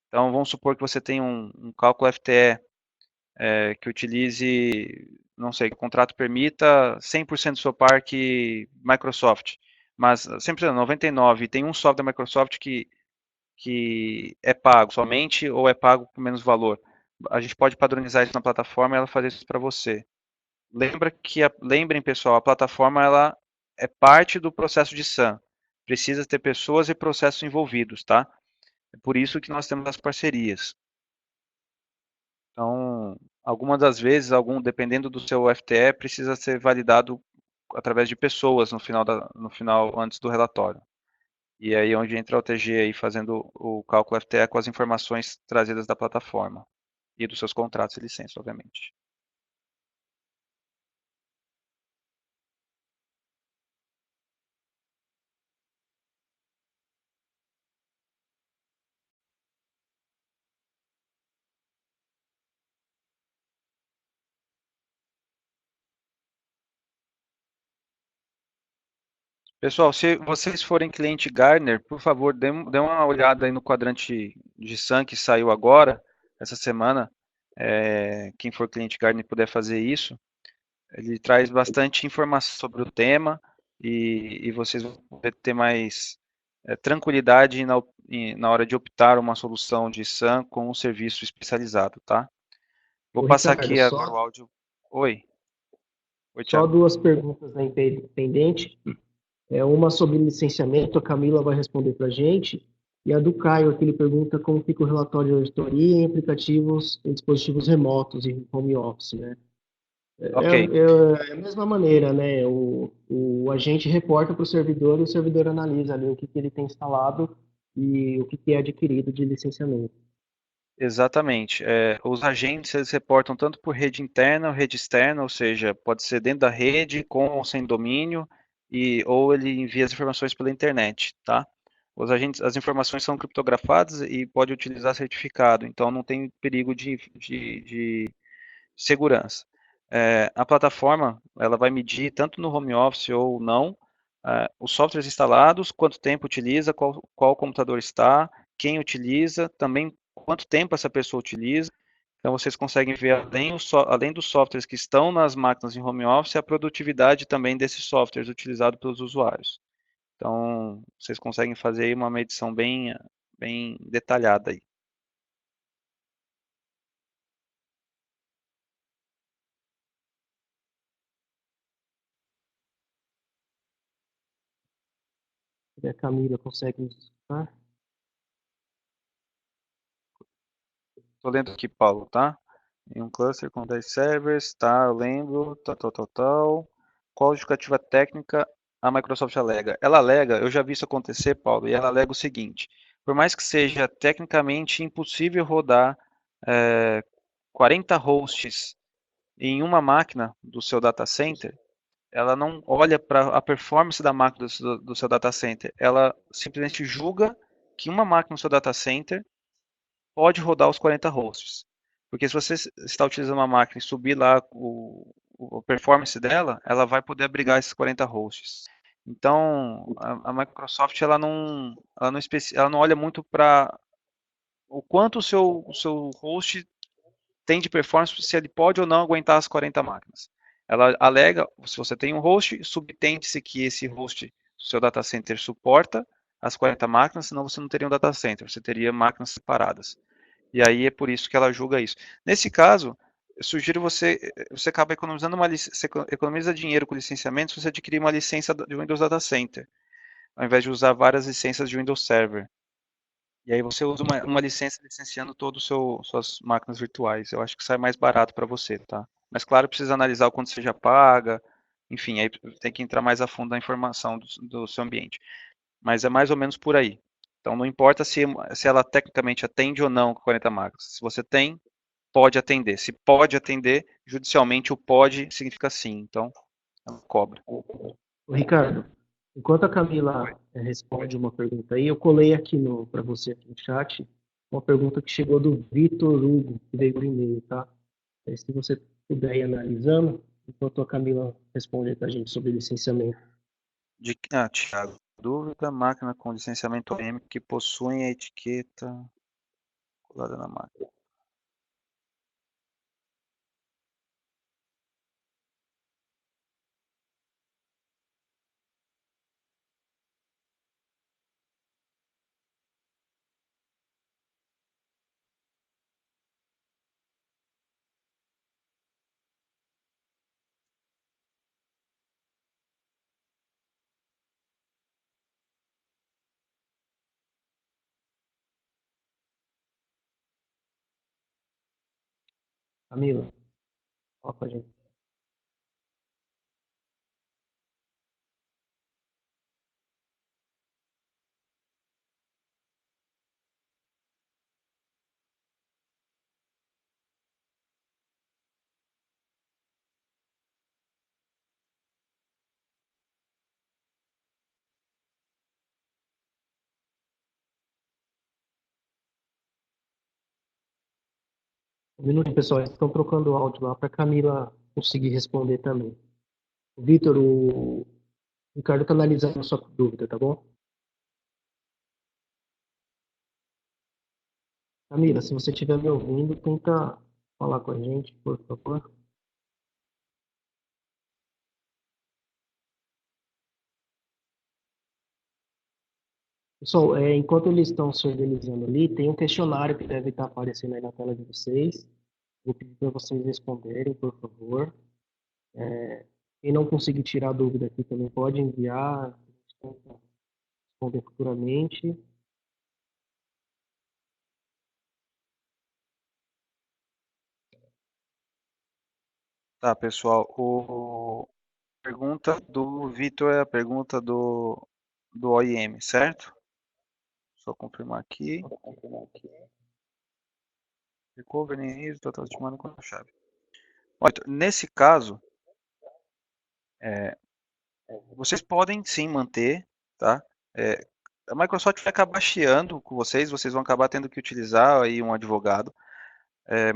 Então, vamos supor que você tem um cálculo FTE que utilize, não sei, que o contrato permita 100% do seu parque Microsoft, mas 100%, 99%, e tem um software da Microsoft que é pago somente ou é pago por menos valor. A gente pode padronizar isso na plataforma e ela fazer isso para você. Lembrem, pessoal, a plataforma ela é parte do processo de SAM. Precisa ter pessoas e processos envolvidos, tá? É por isso que nós temos as parcerias. Então, algumas das vezes, dependendo do seu FTE, precisa ser validado através de pessoas no final antes do relatório. E aí onde entra o TG aí fazendo o cálculo FTE com as informações trazidas da plataforma e dos seus contratos e licenças, obviamente. Pessoal, se vocês forem cliente Gartner, por favor, dê uma olhada aí no quadrante de SAM que saiu agora, essa semana. Quem for cliente Gartner puder fazer isso. Ele traz bastante informação sobre o tema e vocês vão poder ter mais tranquilidade na hora de optar uma solução de SAM com um serviço especializado, tá? Vou Ô, passar Ricardo, aqui agora o áudio. Oi, oi, só Thiago. duas perguntas aí pendentes. Uma sobre licenciamento, a Camila vai responder para a gente. E a do Caio, aqui ele pergunta como fica o relatório de auditoria em aplicativos em dispositivos remotos e home office, né? Ok, É a mesma maneira, né? O agente reporta para o servidor e o servidor analisa ali o que, que ele tem instalado e o que, que é adquirido de licenciamento. exatamente. Os agentes eles reportam tanto por rede interna ou rede externa, ou seja, pode ser dentro da rede, com ou sem domínio, ou ele envia as informações pela internet, tá? Os agentes, as informações são criptografadas e pode utilizar certificado, então não tem perigo de segurança. A plataforma ela vai medir tanto no home office ou não os softwares instalados, quanto tempo utiliza, qual computador está, quem utiliza, também quanto tempo essa pessoa utiliza. Então vocês conseguem ver além dos softwares que estão nas máquinas em home office, a produtividade também desses softwares utilizados pelos usuários. Então vocês conseguem fazer aí uma medição bem detalhada aí. E a Camila consegue nos escutar? Estou lendo aqui, Paulo, tá? Em um cluster com 10 servers, tá? Eu lembro, tal. Qual justificativa técnica a Microsoft alega? Ela alega, eu já vi isso acontecer, Paulo, e ela alega o seguinte: por mais que seja tecnicamente impossível rodar é, 40 hosts em uma máquina do seu data center, ela não olha para a performance da máquina do seu data center, ela simplesmente julga que uma máquina no seu data center pode rodar os 40 hosts. Porque se você está utilizando uma máquina e subir lá a performance dela, ela vai poder abrigar esses 40 hosts. Então, a Microsoft ela não olha muito para o quanto o seu host tem de performance, se ele pode ou não aguentar as 40 máquinas. Ela alega, se você tem um host, subtende-se que esse host, seu data center, suporta as 40 máquinas, senão você não teria um data center, você teria máquinas separadas. E aí é por isso que ela julga isso. Nesse caso, eu sugiro você acaba economizando você economiza dinheiro com licenciamento se você adquirir uma licença de Windows Data Center, ao invés de usar várias licenças de Windows Server. E aí você usa uma licença licenciando todas suas máquinas virtuais. Eu acho que sai mais barato para você, tá? Mas claro, precisa analisar o quanto você já paga, enfim, aí tem que entrar mais a fundo na informação do seu ambiente. Mas é mais ou menos por aí. Então não importa se ela tecnicamente atende ou não com 40 máquinas. Se você tem, pode atender. Se pode atender, judicialmente o pode significa sim. Então, ela cobra. Ô, Ricardo, enquanto a Oi. Camila responde uma pergunta aí, eu colei aqui para você aqui no chat uma pergunta que chegou do Vitor Hugo, que veio por e-mail, tá? Se você puder ir analisando, enquanto a Camila responde para a gente sobre licenciamento. Thiago. Dúvida, máquina com licenciamento OEM que possuem a etiqueta colada na máquina. Camila, fala com a gente. Um minuto, pessoal, eles estão trocando o áudio lá para a Camila conseguir responder também. Vitor, o Ricardo está analisando a sua dúvida, tá bom? Camila, se você estiver me ouvindo, tenta falar com a gente, por favor. Pessoal, enquanto eles estão se organizando ali, tem um questionário que deve estar aparecendo aí na tela de vocês. Vou pedir para vocês responderem, por favor. Quem não conseguir tirar a dúvida aqui também pode enviar, a gente tenta responder futuramente. Tá, pessoal. Pergunta do Vitor é a pergunta do OIM, certo? Só confirmar aqui. Recovery is total estimado com a chave. Olha, nesse caso, vocês podem sim manter, tá? A Microsoft vai acabar chiando com vocês vão acabar tendo que utilizar aí um advogado.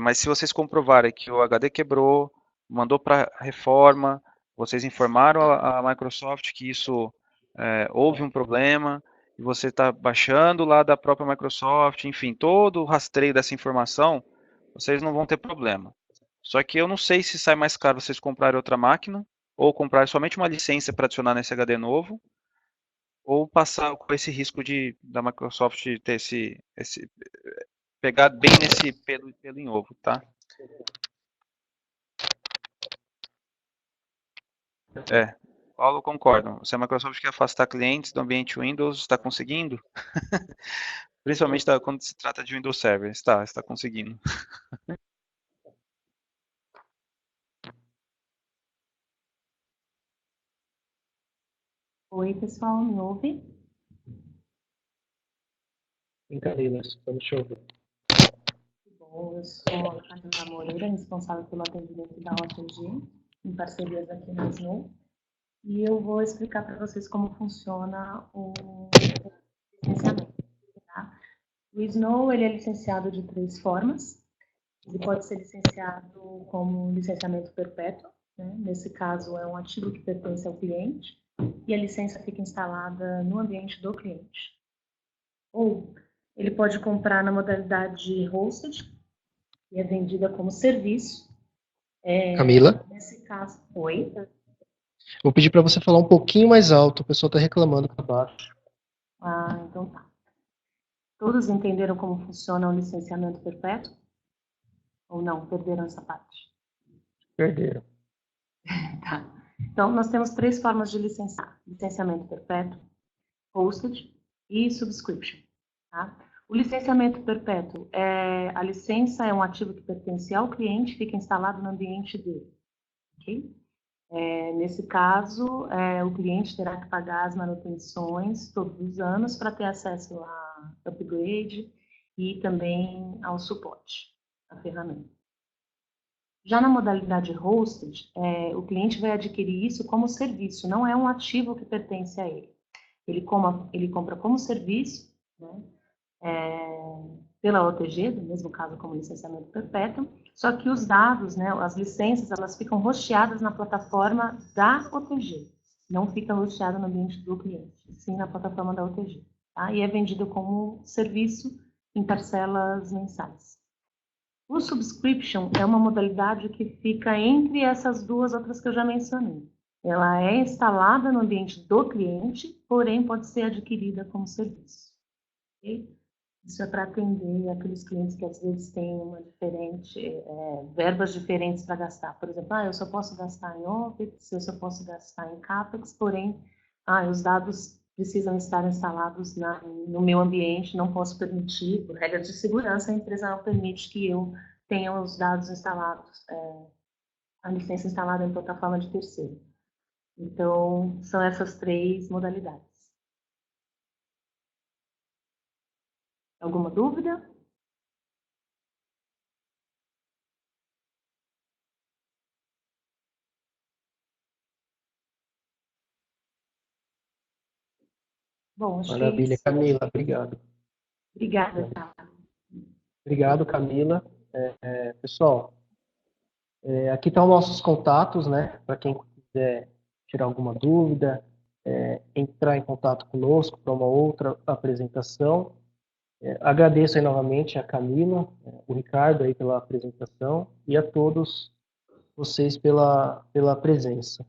Mas se vocês comprovarem que o HD quebrou, mandou para reforma, vocês informaram a Microsoft que isso houve um problema, e você está baixando lá da própria Microsoft, enfim, todo o rastreio dessa informação, vocês não vão ter problema. Só que eu não sei se sai mais caro vocês comprarem outra máquina, ou comprar somente uma licença para adicionar nesse HD novo, ou passar com esse risco da Microsoft ter pegar bem nesse pelo em ovo, tá? Paulo, concordo. Se a Microsoft quer afastar clientes do ambiente Windows, está conseguindo? Principalmente quando se trata de Windows Server. Está conseguindo. Oi, pessoal, me ouve? Brincadeira, estamos ouvindo. Bom, eu sou a Camila Moreira, responsável pelo atendimento da OTG, em parcerias aqui na Snow. E eu vou explicar para vocês como funciona o licenciamento. Tá? O Snow ele é licenciado de 3 formas. Ele pode ser licenciado como licenciamento perpétuo, né? Nesse caso é um ativo que pertence ao cliente e a licença fica instalada no ambiente do cliente. Ou ele pode comprar na modalidade hosted, que é vendida como serviço. Camila? Nesse caso, oi? Vou pedir para você falar um pouquinho mais alto, o pessoal está reclamando para baixo. Ah, então tá. Todos entenderam como funciona o licenciamento perpétuo? Ou não? Perderam essa parte? Perderam. Tá. Então, nós temos 3 formas de licenciar. Licenciamento perpétuo, hosted e subscription. Tá? O licenciamento perpétuo, a licença é um ativo que pertence ao cliente, fica instalado no ambiente dele. Okay? Nesse caso, o cliente terá que pagar as manutenções todos os anos para ter acesso a upgrade e também ao suporte à ferramenta. Já na modalidade hosted, o cliente vai adquirir isso como serviço, não é um ativo que pertence a ele. Ele compra como serviço, né, pela OTG, no mesmo caso como licenciamento perpétuo, só que os dados, né, as licenças, elas ficam hosteadas na plataforma da OTG, não fica hosteada no ambiente do cliente, sim na plataforma da OTG. Tá? E é vendido como serviço em parcelas mensais. O subscription é uma modalidade que fica entre essas duas outras que eu já mencionei. Ela é instalada no ambiente do cliente, porém pode ser adquirida como serviço. Okay? Isso é para atender aqueles clientes que às vezes têm verbas diferentes para gastar. Por exemplo, eu só posso gastar em OPEX, eu só posso gastar em CAPEX, porém, os dados precisam estar instalados no meu ambiente, não posso permitir, por regras de segurança, a empresa não permite que eu tenha os dados instalados, a licença instalada em plataforma de terceiro. Então, são essas 3 modalidades. Alguma dúvida? Bom, acho Maravilha, que Camila, obrigado. Obrigada, tá? Obrigado, Camila. Pessoal, aqui estão nossos contatos, né? Para quem quiser tirar alguma dúvida, entrar em contato conosco para uma outra apresentação. Agradeço aí novamente a Camila, o Ricardo aí pela apresentação e a todos vocês pela presença.